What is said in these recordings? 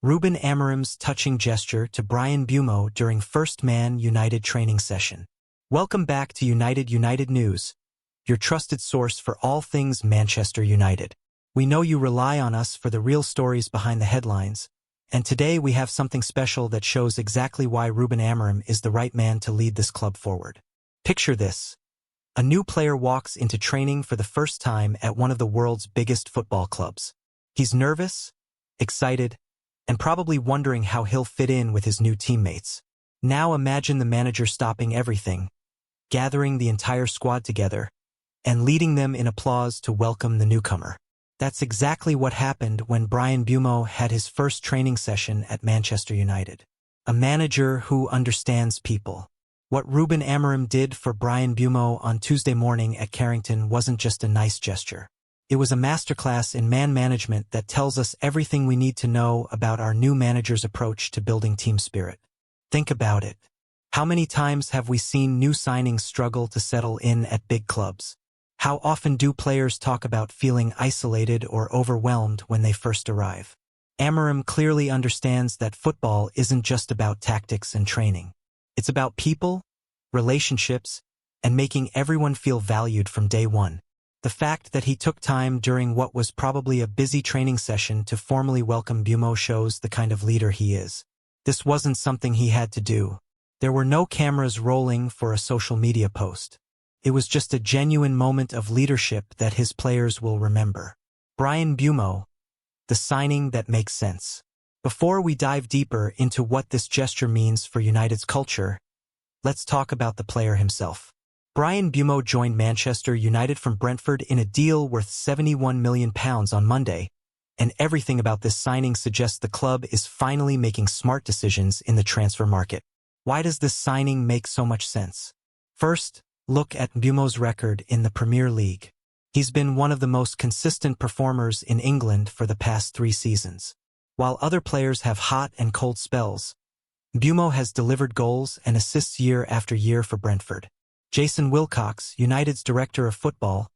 Ruben Amorim's touching gesture to Bryan Mbeumo during first Man United training session. Welcome back to United News, your trusted source for all things Manchester United. We know you rely on us for the real stories behind the headlines, and today we have something special that shows exactly why Ruben Amorim is the right man to lead this club forward. Picture this. A new player walks into training for the first time at one of the world's biggest football clubs. He's nervous, excited, and probably wondering how he'll fit in with his new teammates. Now imagine the manager stopping everything, gathering the entire squad together, and leading them in applause to welcome the newcomer. That's exactly what happened when Bryan Mbeumo had his first training session at Manchester United. A manager who understands people. What Ruben Amorim did for Bryan Mbeumo on Tuesday morning at Carrington wasn't just a nice gesture. It was a masterclass in man management that tells us everything we need to know about our new manager's approach to building team spirit. Think about it. How many times have we seen new signings struggle to settle in at big clubs? How often do players talk about feeling isolated or overwhelmed when they first arrive? Amorim clearly understands that football isn't just about tactics and training. It's about people, relationships, and making everyone feel valued from day one. The fact that he took time during what was probably a busy training session to formally welcome Mbeumo shows the kind of leader he is. This wasn't something he had to do. There were no cameras rolling for a social media post. It was just a genuine moment of leadership that his players will remember. Bryan Mbeumo, the signing that makes sense. Before we dive deeper into what this gesture means for United's culture, let's talk about the player himself. Bryan Mbeumo joined Manchester United from Brentford in a deal worth £71 million on Monday, and everything about this signing suggests the club is finally making smart decisions in the transfer market. Why does this signing make so much sense? First, look at Mbeumo's record in the Premier League. He's been one of the most consistent performers in England for the past 3 seasons. While other players have hot and cold spells, Mbeumo has delivered goals and assists year after year for Brentford. Jason Wilcox, United's director of football,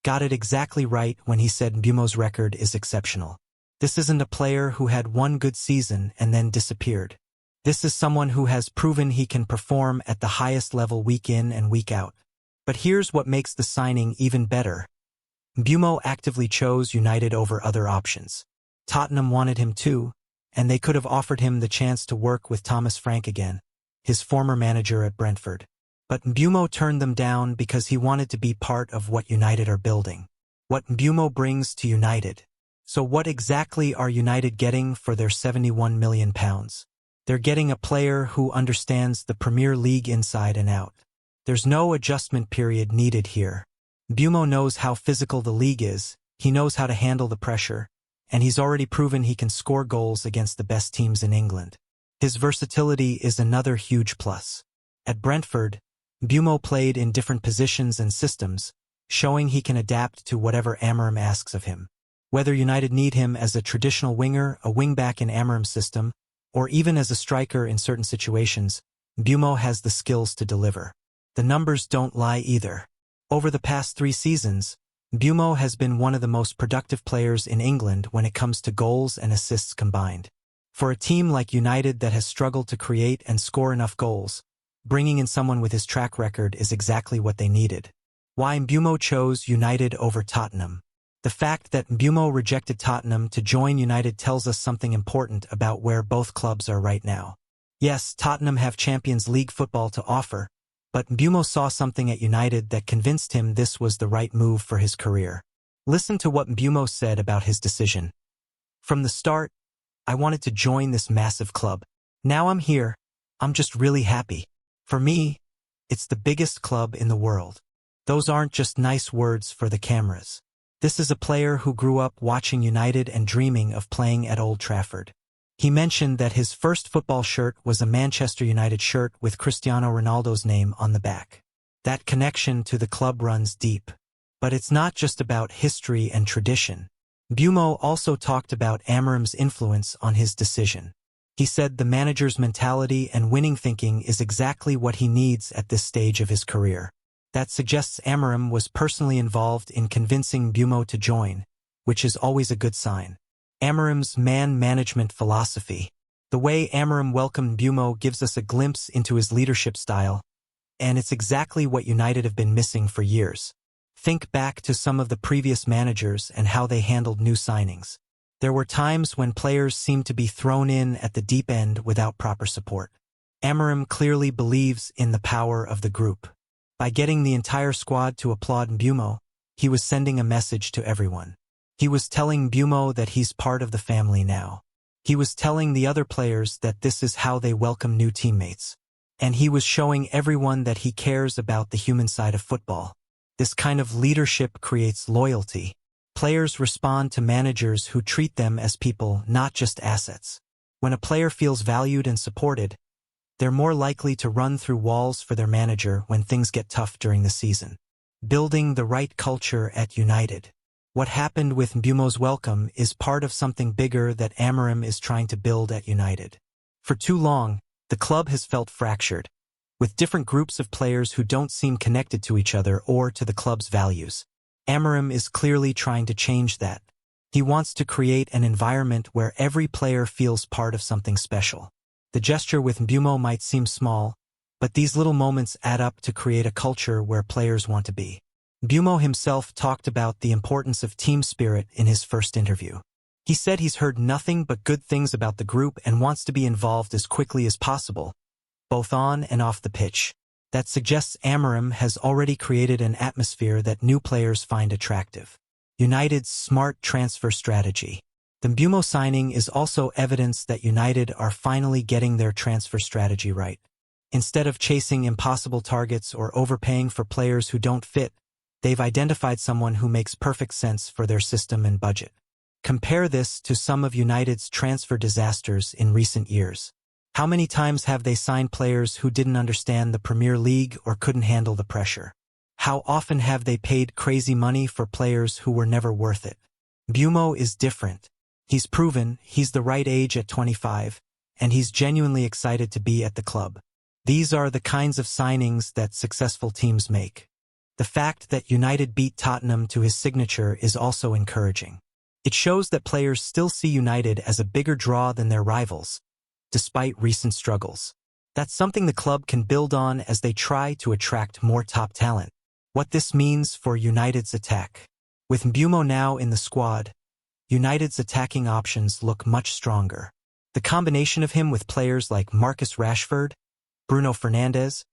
got it exactly right when he said Mbeumo's record is exceptional. This isn't a player who had one good season and then disappeared. This is someone who has proven he can perform at the highest level week in and week out. But here's what makes the signing even better. Mbeumo actively chose United over other options. Tottenham wanted him too, and they could have offered him the chance to work with Thomas Frank again, his former manager at Brentford. But Mbeumo turned them down because he wanted to be part of what United are building. What Mbeumo brings to United. So what exactly are United getting for their £71 million? They're getting a player who understands the Premier League inside and out. There's no adjustment period needed here. Mbeumo knows how physical the league is, he knows how to handle the pressure, and he's already proven he can score goals against the best teams in England. His versatility is another huge plus. At Brentford, Mbeumo played in different positions and systems, showing he can adapt to whatever Amorim asks of him. Whether United need him as a traditional winger, a wing-back in Amorim's system, or even as a striker in certain situations, Mbeumo has the skills to deliver. The numbers don't lie either. Over the past 3 seasons, Mbeumo has been one of the most productive players in England when it comes to goals and assists combined. For a team like United that has struggled to create and score enough goals, bringing in someone with his track record is exactly what they needed. Why Mbeumo chose United over Tottenham. The fact that Mbeumo rejected Tottenham to join United tells us something important about where both clubs are right now. Yes, Tottenham have Champions League football to offer, but Mbeumo saw something at United that convinced him this was the right move for his career. Listen to what Mbeumo said about his decision. From the start, I wanted to join this massive club. Now I'm here, I'm just really happy. For me, it's the biggest club in the world. Those aren't just nice words for the cameras. This is a player who grew up watching United and dreaming of playing at Old Trafford. He mentioned that his first football shirt was a Manchester United shirt with Cristiano Ronaldo's name on the back. That connection to the club runs deep. But it's not just about history and tradition. Mbeumo also talked about Amorim's influence on his decision. He said the manager's mentality and winning thinking is exactly what he needs at this stage of his career. That suggests Amorim was personally involved in convincing Mbeumo to join, which is always a good sign. Amorim's man management philosophy. The way Amorim welcomed Mbeumo gives us a glimpse into his leadership style, and it's exactly what United have been missing for years. Think back to some of the previous managers and how they handled new signings. There were times when players seemed to be thrown in at the deep end without proper support. Amorim clearly believes in the power of the group. By getting the entire squad to applaud Mbeumo, he was sending a message to everyone. He was telling Mbeumo that he's part of the family now. He was telling the other players that this is how they welcome new teammates. And he was showing everyone that he cares about the human side of football. This kind of leadership creates loyalty. Players respond to managers who treat them as people, not just assets. When a player feels valued and supported, they're more likely to run through walls for their manager when things get tough during the season. Building the right culture at United. What happened with Mbeumo's welcome is part of something bigger that Amorim is trying to build at United. For too long, the club has felt fractured, with different groups of players who don't seem connected to each other or to the club's values. Amorim is clearly trying to change that. He wants to create an environment where every player feels part of something special. The gesture with Mbeumo might seem small, but these little moments add up to create a culture where players want to be. Mbeumo himself talked about the importance of team spirit in his first interview. He said he's heard nothing but good things about the group and wants to be involved as quickly as possible, both on and off the pitch. That suggests Amorim has already created an atmosphere that new players find attractive. United's smart transfer strategy. The Mbeumo signing is also evidence that United are finally getting their transfer strategy right. Instead of chasing impossible targets or overpaying for players who don't fit, they've identified someone who makes perfect sense for their system and budget. Compare this to some of United's transfer disasters in recent years. How many times have they signed players who didn't understand the Premier League or couldn't handle the pressure? How often have they paid crazy money for players who were never worth it? Mbeumo is different. He's proven he's the right age at 25, and he's genuinely excited to be at the club. These are the kinds of signings that successful teams make. The fact that United beat Tottenham to his signature is also encouraging. It shows that players still see United as a bigger draw than their rivals, despite recent struggles. That's something the club can build on as they try to attract more top talent. What this means for United's attack. With Mbeumo now in the squad, United's attacking options look much stronger. The combination of him with players like Marcus Rashford, Bruno Fernandes,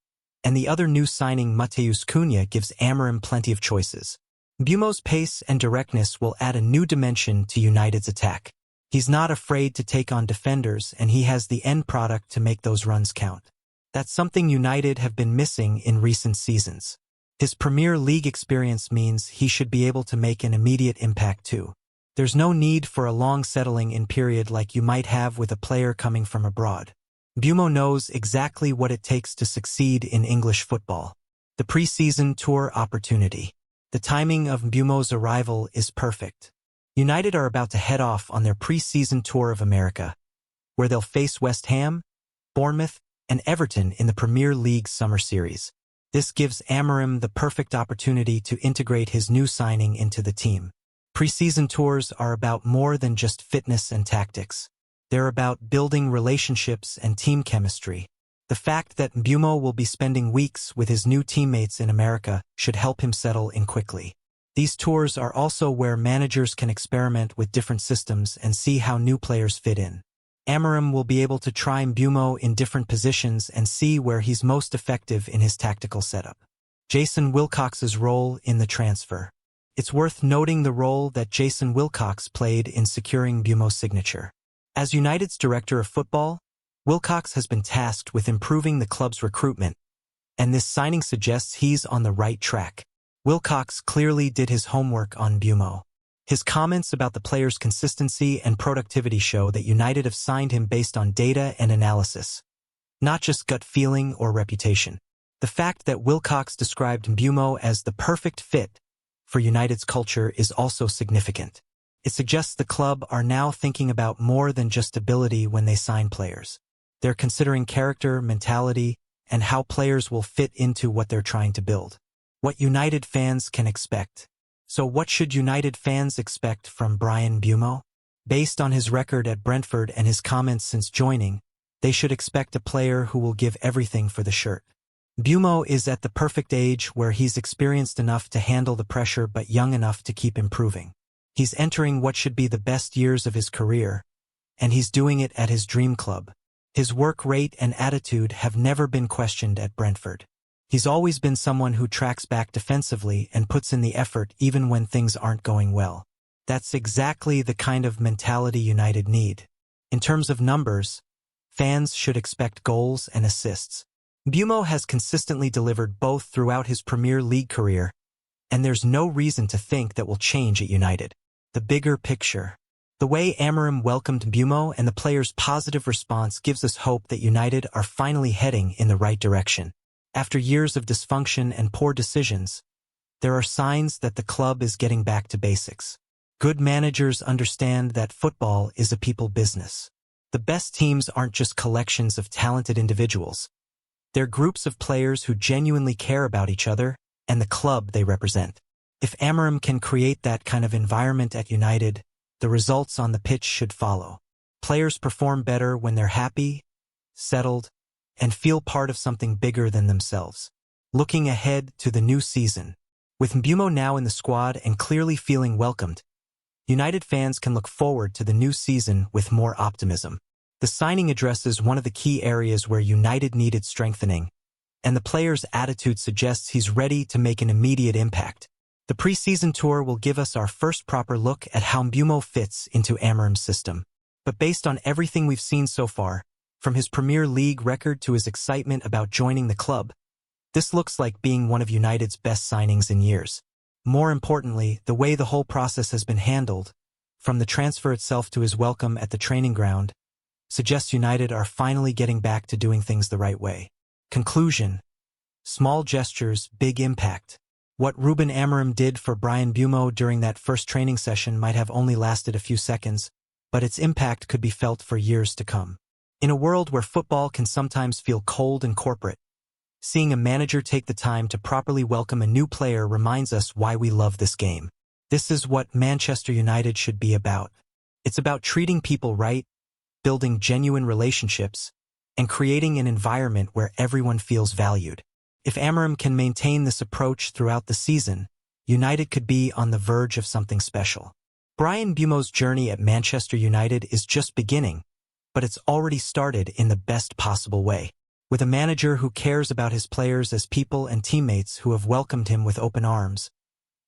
and the other new signing Matheus Cunha gives Amorim plenty of choices. Mbeumo's pace and directness will add a new dimension to United's attack. He's not afraid to take on defenders, and he has the end product to make those runs count. That's something United have been missing in recent seasons. His Premier League experience means he should be able to make an immediate impact too. There's no need for a long settling-in period like you might have with a player coming from abroad. Mbeumo knows exactly what it takes to succeed in English football. The pre-season tour opportunity. The timing of Mbeumo's arrival is perfect. United are about to head off on their pre-season tour of America, where they'll face West Ham, Bournemouth, and Everton in the Premier League Summer Series. This gives Amorim the perfect opportunity to integrate his new signing into the team. Pre-season tours are about more than just fitness and tactics. They're about building relationships and team chemistry. The fact that Mbeumo will be spending weeks with his new teammates in America should help him settle in quickly. These tours are also where managers can experiment with different systems and see how new players fit in. Amorim will be able to try Mbeumo in different positions and see where he's most effective in his tactical setup. Jason Wilcox's role in the transfer. It's worth noting the role that Jason Wilcox played in securing Mbeumo's signature. As United's director of football, Wilcox has been tasked with improving the club's recruitment, and this signing suggests he's on the right track. Wilcox clearly did his homework on Mbeumo. His comments about the player's consistency and productivity show that United have signed him based on data and analysis, not just gut feeling or reputation. The fact that Wilcox described Mbeumo as the perfect fit for United's culture is also significant. It suggests the club are now thinking about more than just ability when they sign players. They're considering character, mentality, and how players will fit into what they're trying to build. What United fans can expect. So what should United fans expect from Bryan Mbeumo? Based on his record at Brentford and his comments since joining, they should expect a player who will give everything for the shirt. Mbeumo is at the perfect age where he's experienced enough to handle the pressure but young enough to keep improving. He's entering what should be the best years of his career, and he's doing it at his dream club. His work rate and attitude have never been questioned at Brentford. He's always been someone who tracks back defensively and puts in the effort even when things aren't going well. That's exactly the kind of mentality United need. In terms of numbers, fans should expect goals and assists. Mbeumo has consistently delivered both throughout his Premier League career, and there's no reason to think that will change at United. The bigger picture. The way Amorim welcomed Mbeumo and the players' positive response gives us hope that United are finally heading in the right direction. After years of dysfunction and poor decisions, there are signs that the club is getting back to basics. Good managers understand that football is a people business. The best teams aren't just collections of talented individuals. They're groups of players who genuinely care about each other and the club they represent. If Amorim can create that kind of environment at United, the results on the pitch should follow. Players perform better when they're happy, settled, and feel part of something bigger than themselves. Looking ahead to the new season. With Mbeumo now in the squad and clearly feeling welcomed, United fans can look forward to the new season with more optimism. The signing addresses one of the key areas where United needed strengthening, and the player's attitude suggests he's ready to make an immediate impact. The pre-season tour will give us our first proper look at how Mbeumo fits into Amorim's system. But based on everything we've seen so far, from his Premier League record to his excitement about joining the club, this looks like being one of United's best signings in years. More importantly, the way the whole process has been handled, from the transfer itself to his welcome at the training ground, suggests United are finally getting back to doing things the right way. Conclusion. Small gestures, big impact. What Ruben Amorim did for Bryan Mbeumo during that first training session might have only lasted a few seconds, but its impact could be felt for years to come. In a world where football can sometimes feel cold and corporate, seeing a manager take the time to properly welcome a new player reminds us why we love this game. This is what Manchester United should be about. It's about treating people right, building genuine relationships, and creating an environment where everyone feels valued. If Amorim can maintain this approach throughout the season, United could be on the verge of something special. Bryan Mbeumo's journey at Manchester United is just beginning, but it's already started in the best possible way. With a manager who cares about his players as people and teammates who have welcomed him with open arms,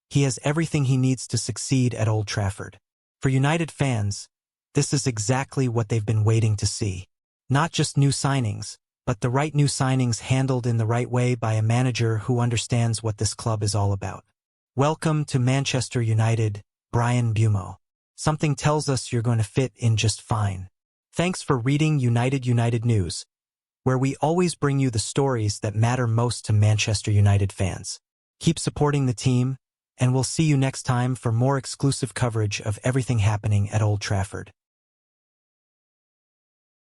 he has everything he needs to succeed at Old Trafford. For United fans, this is exactly what they've been waiting to see. Not just new signings, but the right new signings handled in the right way by a manager who understands what this club is all about. Welcome to Manchester United, Bryan Mbeumo. Something tells us you're going to fit in just fine. Thanks for reading United News, where we always bring you the stories that matter most to Manchester United fans. Keep supporting the team, and we'll see you next time for more exclusive coverage of everything happening at Old Trafford.